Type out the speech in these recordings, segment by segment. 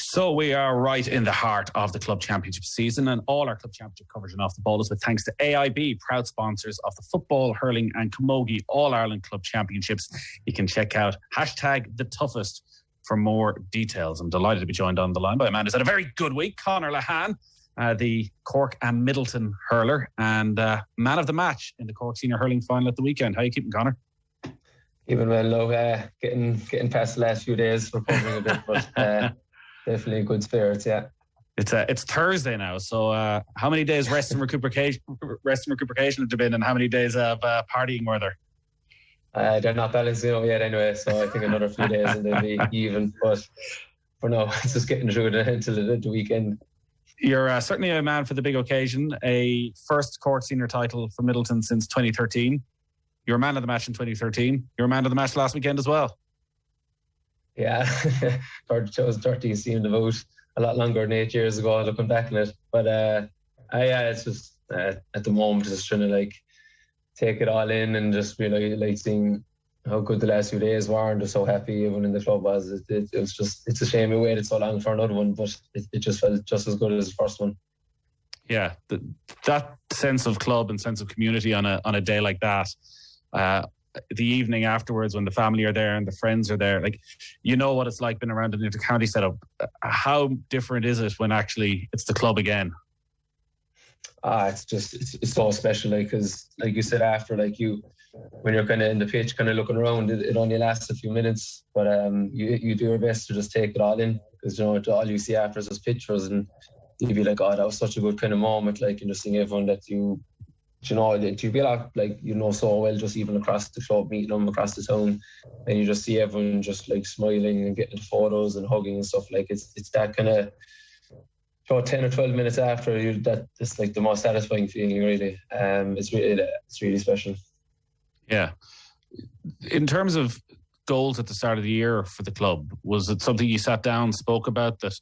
So we are right in the heart of the club championship season, and all our club championship coverage and Off the Ball is with thanks to AIB, proud sponsors of the football, hurling and camogie All-Ireland Club Championships. You can check out #TheToughest for more details. I'm delighted to be joined on the line by a man who's had a very good week, Conor Lehane, the Cork and Midleton hurler and man of the match in the Cork Senior Hurling Final at the weekend. How are you keeping, Conor? Keeping well, low. Getting past the last few days, recovering a bit, but definitely good spirits, yeah. It's Thursday now, so how many days rest and recuperation have there been, and how many days of partying were there? They're not balancing out yet anyway, so I think another few days and they'll be even. But for now, it's just getting through until the weekend. You're certainly a man for the big occasion. A first Cork senior title for Midleton since 2013. You were man of the match in 2013. You were man of the match last weekend as well. Yeah, 2013 seemed about a lot longer than 8 years ago, looking back on it. But it's just at the moment just trying to take it all in and just really seeing how good the last few days were and just so happy everyone in the club was. It was just, it's a shame we waited so long for another one, but it just felt just as good as the first one. Yeah, that sense of club and sense of community on a day like that. The evening afterwards when the family are there and the friends are there, you know what it's like being around an inter-county setup. How different is it when actually it's the club again? It's so special, because like you said after, when you're kind of in the pitch kind of looking around, it only lasts a few minutes, but you do your best to just take it all in, because all you see after is just pictures and you'd be like, oh, that was such a good kind of moment, and just seeing everyone that you be so well, just even across the club, meeting them across the town, and you just see everyone just smiling and getting photos and hugging and stuff. It's that kind of 10 or 12 minutes after it's the most satisfying feeling, really. It's really special. Yeah. In terms of goals at the start of the year for the club, was it something you sat down, spoke about, that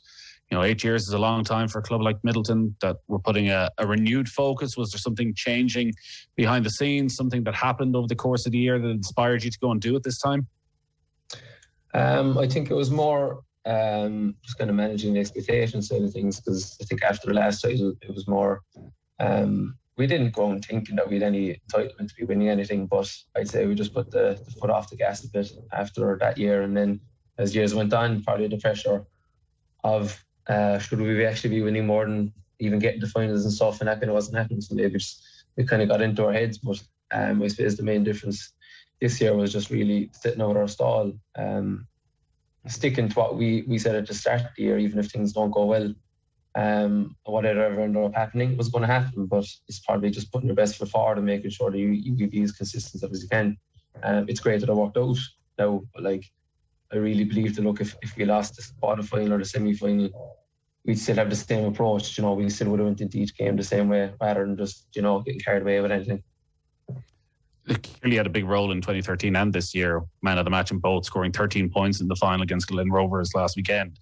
8 years is a long time for a club like Midleton, that we're putting a renewed focus? Was there something changing behind the scenes, something that happened over the course of the year that inspired you to go and do it this time? I think it was more just kind of managing the expectations side of things, because I think after the last title, it was more, we didn't go on thinking that we had any entitlement to be winning anything, but I'd say we just put the foot off the gas a bit after that year. And then as years went on, probably the pressure of should we actually be winning more than even getting to finals and stuff, and that kind of wasn't happening. So maybe we kind of got into our heads. But I suppose the main difference this year was just really sitting out our stall, sticking to what we said at the start of the year, even if things don't go well. Whatever ended up happening was going to happen, but it's probably just putting your best foot forward and making sure that you be as consistent as you can. It's great that it worked out now, but I really believe that if we lost the quarter-final or the semi-final, we'd still have the same approach. We still would have went into each game the same way, rather than just getting carried away with anything. It clearly had a big role in 2013 and this year, man of the match in both, scoring 13 points in the final against Glen Rovers last weekend.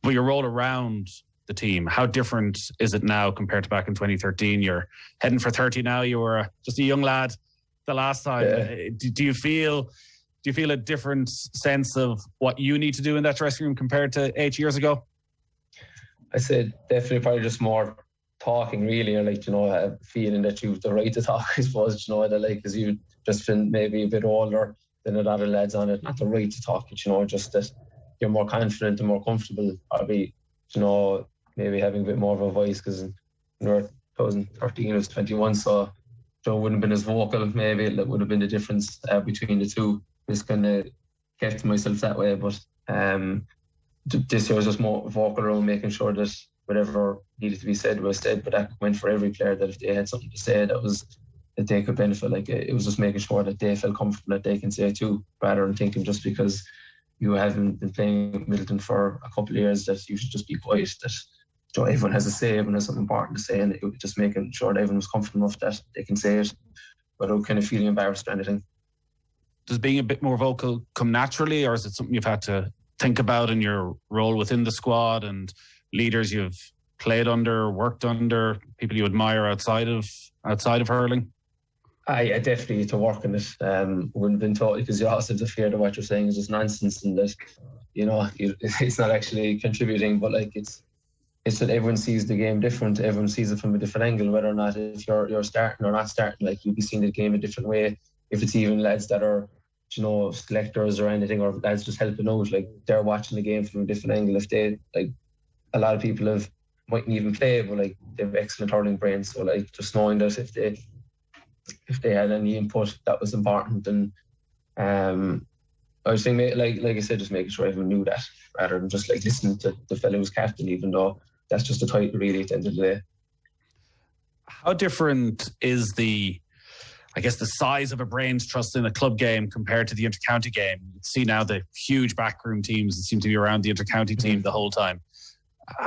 But your role around the team, how different is it now compared to back in 2013? You're heading for 30 now. You were just a young lad the last time. Yeah. Do you feel a different sense of what you need to do in that dressing room compared to 8 years ago? I said definitely probably just more talking, really, or feeling that you've the right to talk, I suppose, because you've just been maybe a bit older than a lot of lads on it. Not the right to talk, but just that you're more confident and more comfortable, probably, maybe having a bit more of a voice, because in 2013 I was 21, so Joe wouldn't have been as vocal. Maybe that would have been the difference between the two. Just kind of kept myself that way, but this year was just more vocal around making sure that whatever needed to be said was said, but that went for every player, that if they had something to say that they could benefit, it was just making sure that they felt comfortable that they can say it too, rather than thinking just because you haven't been playing Midleton for a couple of years that you should just be quiet, that everyone has a say, everyone has something important to say, and it was just making sure that everyone was comfortable enough that they can say it without kind of feeling embarrassed or anything. Does being a bit more vocal come naturally, or is it something you've had to think about in your role within the squad and leaders you've played under, worked under, people you admire outside of hurling? I definitely to work on it. Wouldn't have been taught, because you also have the fear that what you're saying is just nonsense, and that it's not actually contributing, but like it's that everyone sees the game different. Everyone sees it from a different angle, whether or not if you're starting or not starting, like you'll be seeing the game a different way. If it's even lads that are, selectors or anything, or lads just helping out, like they're watching the game from a different angle. If they, like, a lot of people mightn't even play, but like they have excellent hurling brains. So like just knowing that if they had any input that was important, and I was thinking, like I said, just making sure everyone knew that, rather than just like listening to the fellow who's captain, even though that's just a title really at the end of the day. How different is the size of a brains trust in a club game compared to the inter-county game? You see now the huge backroom teams that seem to be around the inter-county team the whole time.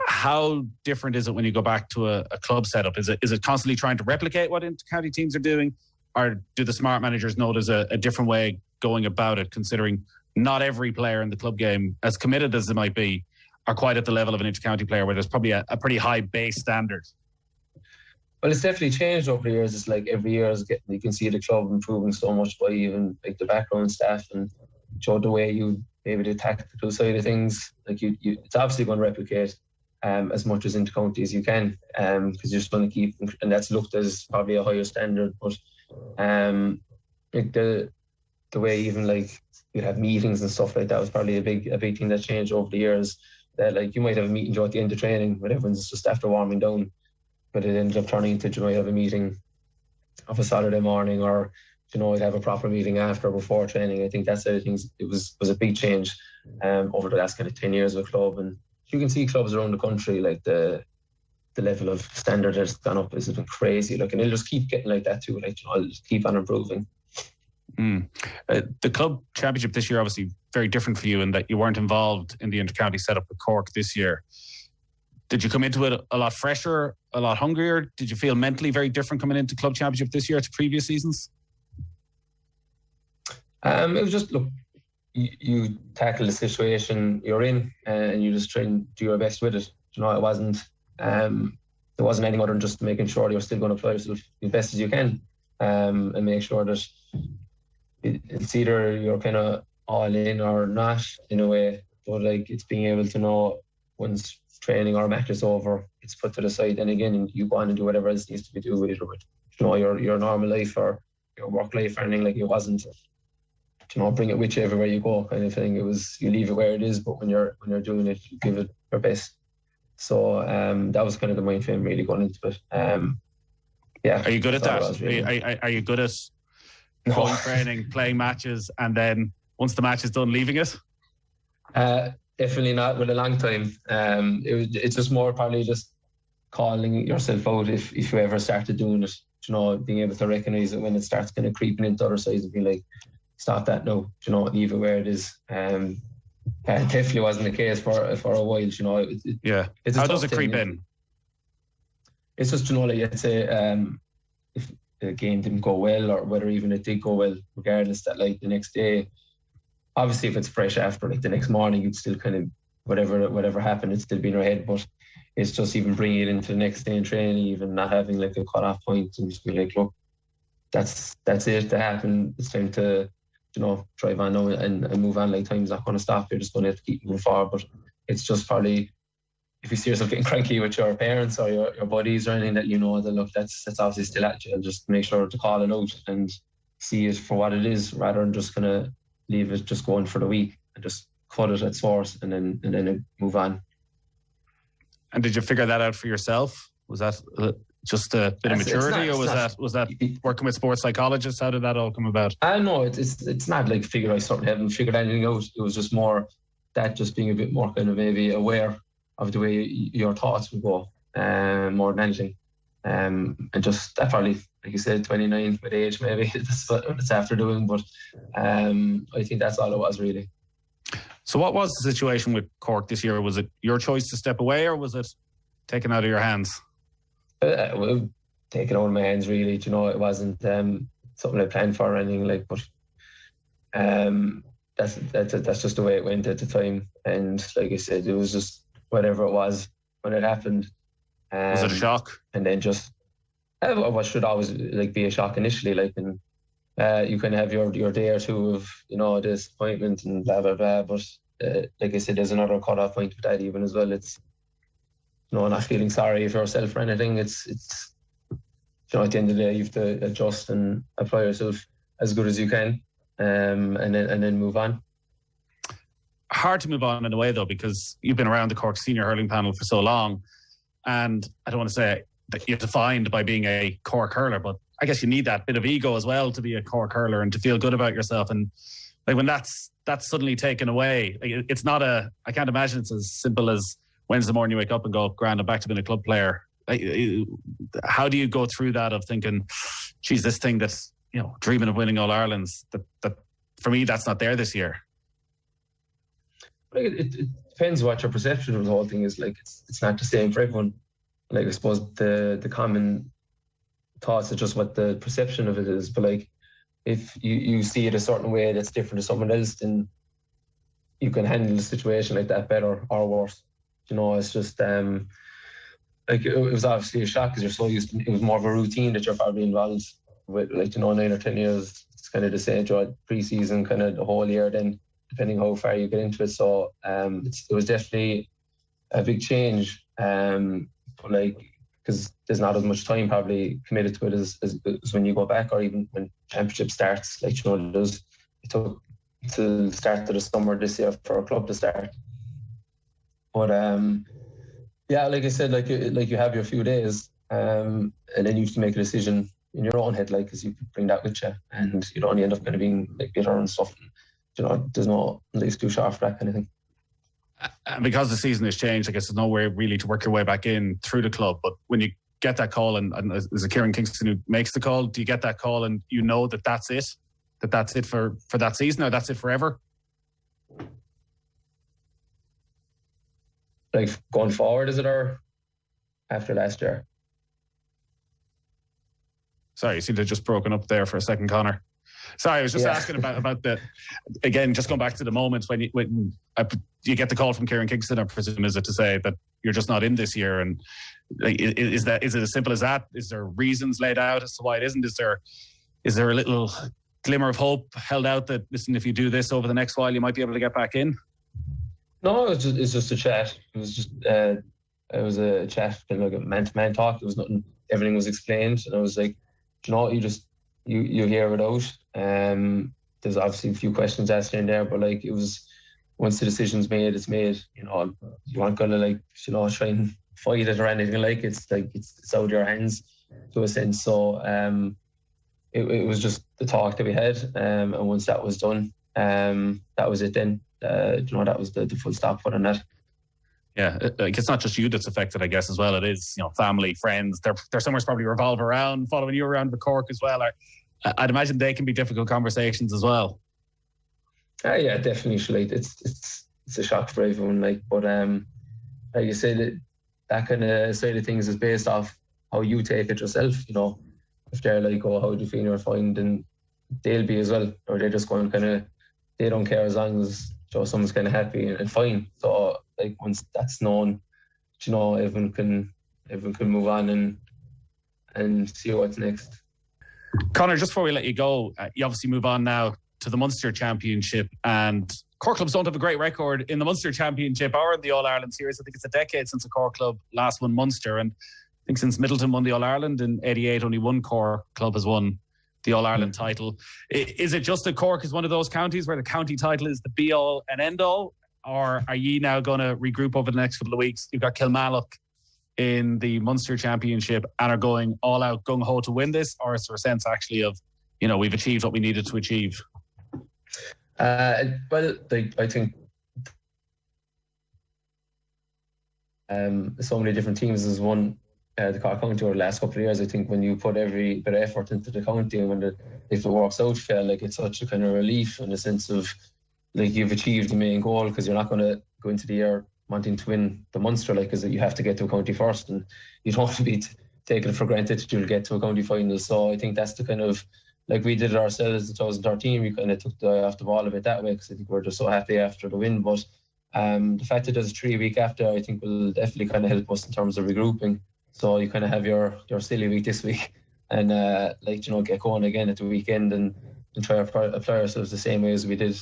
How different is it when you go back to a club setup? Is it constantly trying to replicate what inter-county teams are doing? Or do the smart managers know there's a different way going about it, considering not every player in the club game, as committed as they might be, are quite at the level of an inter-county player, where there's probably a pretty high base standard? Well, it's definitely changed over the years. It's like every year you can see the club improving so much by even like the background staff, and the way you maybe the tactical side of things. Like it's obviously going to replicate as much as inter-county as you can, because you're just going to keep, and that's looked as probably a higher standard. But like the way even like you have meetings and stuff like that was probably a big thing that changed over the years. That like you might have a meeting at the end of training, but everyone's just after warming down. But it ended up turning into, you might have a meeting of a Saturday morning, or you'd have a proper meeting after or before training. I think that's the things. It was a big change over the last kind of 10 years of the club, and you can see clubs around the country, like the level of standard that's gone up has been crazy. Like, and it'll just keep getting like that too. Like, it'll just keep on improving. The club championship this year, obviously very different for you in that you weren't involved in the inter-county setup with Cork this year. Did you come into it a lot fresher, a lot hungrier? Did you feel mentally very different coming into club championship this year to previous seasons? It was just, look, you tackle the situation you're in, and you just try and do your best with it. It wasn't anything other than just making sure you're still going to apply yourself as best as you can, and make sure that it's either you're kind of all in or not in a way. But like, it's being able to know once training or match is over, it's put to the side, and again you go on and do whatever else needs to be done with it, with your normal life or your work life or anything. Like, it wasn't bring it with you everywhere you go kind of thing. It was, you leave it where it is, but when you're doing it, you give it your best. So that was kind of the mind frame really going into it. Are you good at that? Really. Are you good at going training, playing matches, and then once the match is done, leaving it? Definitely not with a long time. It's just more probably just calling yourself out if you ever started doing it. Being able to recognise it when it starts kind of creeping into other sides and be like, stop that now. Leave it where it is. It definitely wasn't the case for a while. It's how does it creep in? It's just like, let's say if the game didn't go well, or whether even it did go well, regardless, that like the next day. Obviously, if it's fresh after, like the next morning, you'd still kind of, whatever happened, it'd still be in your head. But it's just even bringing it into the next day in training, even not having like a cut-off point, and just be like, look, that's it, that happened. It's time to, drive on now and move on. Like, time's not going to stop. You're just going to have to keep moving forward. But it's just probably, if you see yourself getting cranky with your parents or your buddies or anything, that that, look, that's obviously still at you. Just make sure to call it out and see it for what it is, rather than just kind of leave it just going for the week and just cut it at source and then move on. And did you figure that out for yourself? Was that just a bit of maturity, or was that working with sports psychologists? How did that all come about? No, it's not like I haven't figured anything out. It was just more that, just being a bit more kind of maybe aware of the way your thoughts would go, more than anything. And just that probably, like you said, 29 with age, maybe that's what it's after doing. But I think that's all it was really. So what was the situation with Cork this year? Was it your choice to step away, or was it taken out of your hands? Well, taken out of my hands really. It wasn't something I planned for or anything like. But that's just the way it went at the time. And like I said, it was just whatever it was when it happened. Was it a shock? And then just what should always like be a shock initially, like, and you can have your day or two of disappointment and blah blah blah, but like I said, there's another cut-off point with that even as well. It's, not feeling sorry for yourself or anything. It's at the end of the day, you have to adjust and apply yourself as good as you can, and then move on. Hard to move on in a way, though, because you've been around the Cork senior hurling panel for so long, and I don't want to say that you're defined by being a Cork hurler, but I guess you need that bit of ego as well to be a Cork hurler and to feel good about yourself. And like when that's suddenly taken away, it's not I can't imagine it's as simple as Wednesday morning you wake up and go, grand, I'm back to being a club player. How do you go through that of thinking, geez, this thing that's, dreaming of winning All Irelands, that for me, that's not there this year? It depends what your perception of the whole thing is. Like, it's not the same for everyone. Like, I suppose the common thoughts are just what the perception of it is. But like, if you see it a certain way that's different to someone else, then you can handle the situation like that better or worse. It's just like it was obviously a shock because you're so used to it. Was more of a routine that you're probably involved with, 9 or 10 years. It's kind of the same throughout pre-season, kind of the whole year. Then depending how far you get into it, so it was definitely a big change. Because there's not as much time probably committed to it as when you go back, or even when championship starts. It took till the start of the summer this year for a club to start. But like I said, like you have your few days, and then you have to make a decision in your own head, because you could bring that with you, and you don't only end up kind of being like bitter and stuff. There's no life's too short for that kind of thing. And because the season has changed, I guess there's no way really to work your way back in through the club. But when you get that call, and is it Kieran Kingston who makes the call? Do you get that call and you know that that's it? That's it for that season, or that's it forever? Like going forward, is it, or after last year? Sorry, you seem to have just broken up there for a second, Conor. Sorry, I was just asking about the, again, just going back to the moments when you get the call from Kieran Kingston, I presume, is it to say that you're just not in this year? And is it as simple as that? Is there reasons laid out as to why it isn't? Is there a little glimmer of hope held out that, listen, if you do this over the next while, you might be able to get back in? No, it's just a chat. It was just a chat, kind of like a man-to-man talk. There was nothing. Everything was explained, and I was like, you hear it out. There's obviously a few questions asked in there, but like, it was, once the decision's made, it's made. You aren't gonna try and fight it or anything. Like, it's out of your hands to a sense. So it was just the talk that we had, and once that was done, that was it. Then that was the full stop on that. Yeah, it's not just you that's affected, I guess, as well. It is, family, friends. They're somewhere probably revolve around, following you around the Cork as well. I'd imagine they can be difficult conversations as well. Yeah, definitely. It's a shock for everyone. But like you said, that kind of side of things is based off how you take it yourself. If they're like, oh, how do you feel you're fine, then they'll be as well. Or they're just going they don't care as long as someone's kind of happy and fine. So like, once that's known, everyone can move on and see what's next. Conor, just before we let you go, you obviously move on now to the Munster Championship, and Cork clubs don't have a great record in the Munster Championship or in the All-Ireland Series. I think it's a decade since a Cork club last won Munster, and I think since Midleton won the All-Ireland in 88, only one Cork club has won the All-Ireland title. Is it just that Cork is one of those counties where the county title is the be-all and end-all, or are you now going to regroup over the next couple of weeks? You've got Kilmallock in the Munster Championship and are going all out gung-ho to win this, or is there a sense actually of, we've achieved what we needed to achieve? I think so many different teams has won the Cork County over the last couple of years. I think when you put every bit of effort into the county, and if it works out, feel like it's such a kind of relief in the sense of like you've achieved the main goal, because you're not going to go into the year wanting to win the Munster, because you have to get to a county first, and you don't want to be taking it for granted that you'll get to a county final. So I think that's the kind of, like we did it ourselves in 2013, we kind of took the eye off the ball a bit that way, because I think we're just so happy after the win. But the fact that there's a 3 week after, I think will definitely kind of help us in terms of regrouping. So you kind of have your silly week this week, and get going again at the weekend, and and try to apply ourselves the same way as we did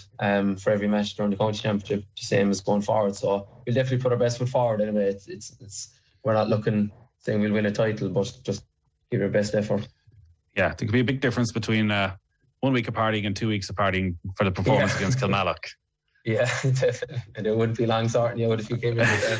for every match during the county championship, the same as going forward. So we'll definitely put our best foot forward anyway. It's we're not looking saying we'll win a title, but just give our best effort. Yeah, there could be a big difference between 1 week of partying and 2 weeks of partying for the performance against Kilmallock. Yeah, definitely. And it wouldn't be long sorting you out if you came in with that.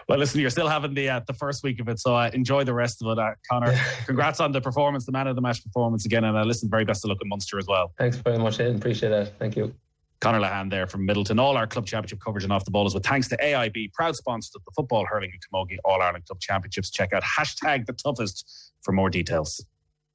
Well, listen, you're still having the first week of it, so enjoy the rest of it, Conor. Congrats on the performance, the man of the match performance again, and listen, very best of luck in Munster as well. Thanks very much, Aidan. Appreciate that. Thank you. Conor Lehane there from Midleton. All our club championship coverage and off the ball is with thanks to AIB, proud sponsors of the Football, Hurling and Camogie All-Ireland Club Championships. Check out #TheToughest for more details.